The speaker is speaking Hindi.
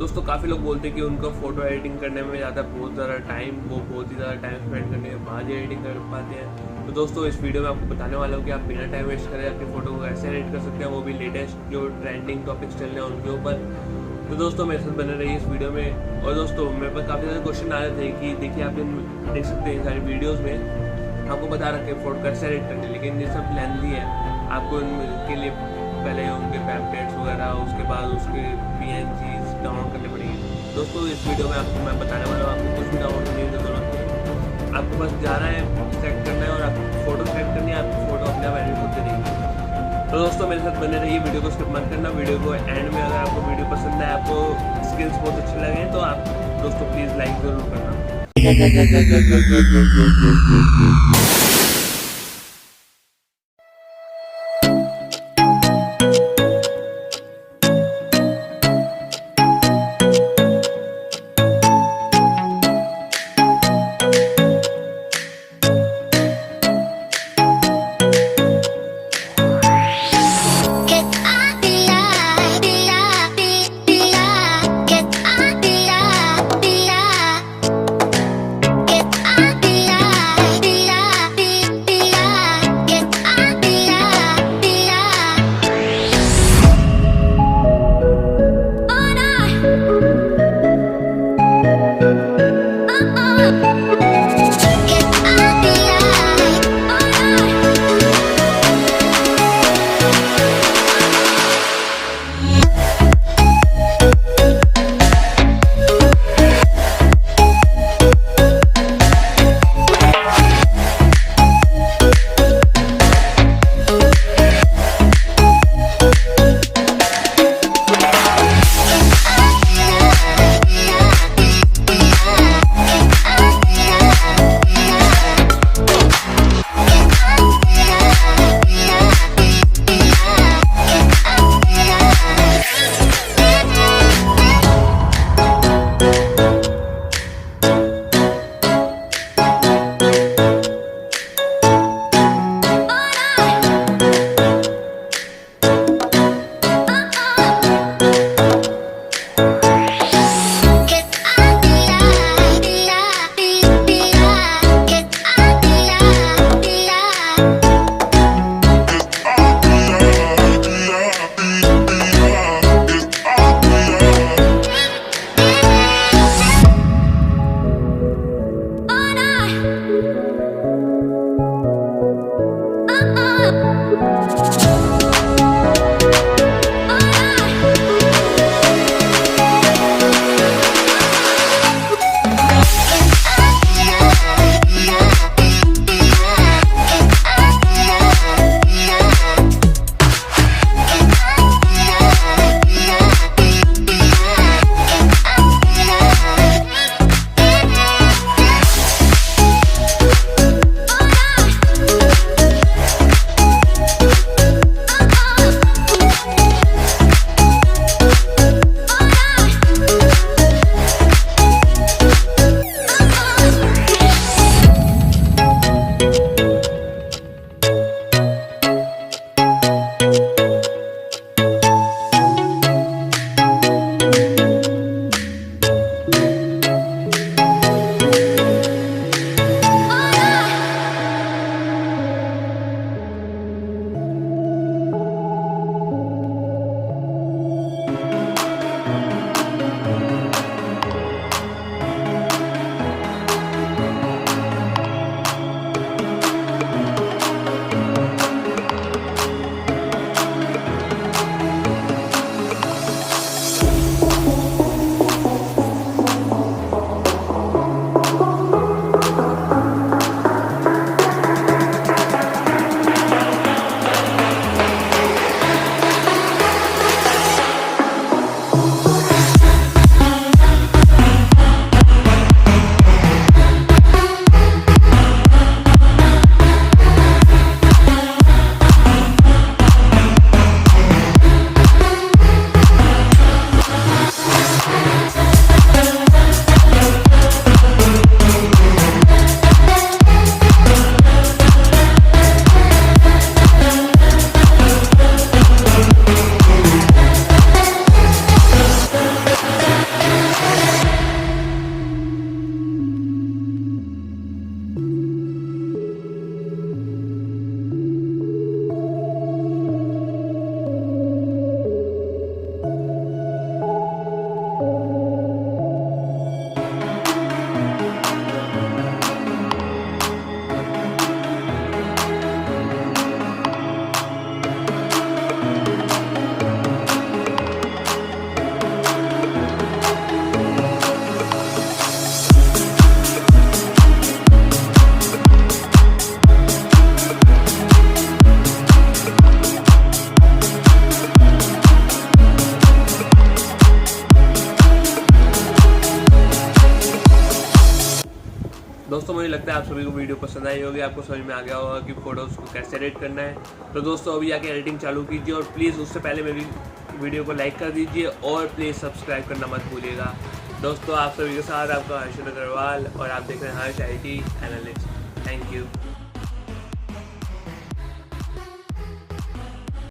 दोस्तों काफ़ी लोग बोलते हैं कि उनका फ़ोटो एडिटिंग करने में बहुत ज़्यादा टाइम, वो बहुत ही ज़्यादा टाइम स्पेंड करने के बाद ही एडिटिंग कर पाते हैं। तो दोस्तों इस वीडियो में आपको बताने वाला हूँ कि आप बिना टाइम वेस्ट करें अपनी फ़ोटो को कैसे एडिट कर सकते हैं, वो भी लेटेस्ट जो ट्रेंडिंग टॉपिक्स चल रहे हैं उनके ऊपर। तो दोस्तों मेरे साथ बने रहिए इस वीडियो में। और दोस्तों मेरे पास काफ़ी सारे क्वेश्चन आ रहे थे कि देखिए आप देख सकते हैं सारी वीडियोज़ में आपको बता रखे फ़ोटो कैसे एडिट करनी, लेकिन ये सब लेंथी है। आपको इनके लिए पहले उनके पैम्पलेट्स वगैरह, उसके बाद उसके PNGs डाउनलोड करने पड़ेंगे। दोस्तों इस वीडियो में आपको मैं बताने वाला हूँ आपको कुछ भी डाउनलोड करने की जरूरत नहीं। आपको बस जाना है, सेलेक्ट करना है और आपको फोटो सेलेक्ट करनी है, आपकी फोटो अपने आप एडिट होती रहेगी। तो दोस्तों मेरे साथ बने रहिए, वीडियो को स्किप मत करना। वीडियो को एंड में अगर आपको वीडियो पसंद है, आपको स्किल्स बहुत अच्छे लगे तो आप दोस्तों प्लीज़ लाइक जरूर करना। दोस्तों मुझे लगता है आप सभी को वीडियो पसंद आई होगी, आपको समझ में आ गया होगा कि फ़ोटोज़ को कैसे एडिट करना है। तो दोस्तों अभी आके एडिटिंग चालू कीजिए और प्लीज़ उससे पहले मेरी वीडियो को लाइक कर दीजिए और प्लीज़ सब्सक्राइब करना मत भूलिएगा। दोस्तों आप सभी के साथ आपका हर्षित अग्रवाल और आप देख रहे हैं हर्ष IT एनालिस्ट। Thank you.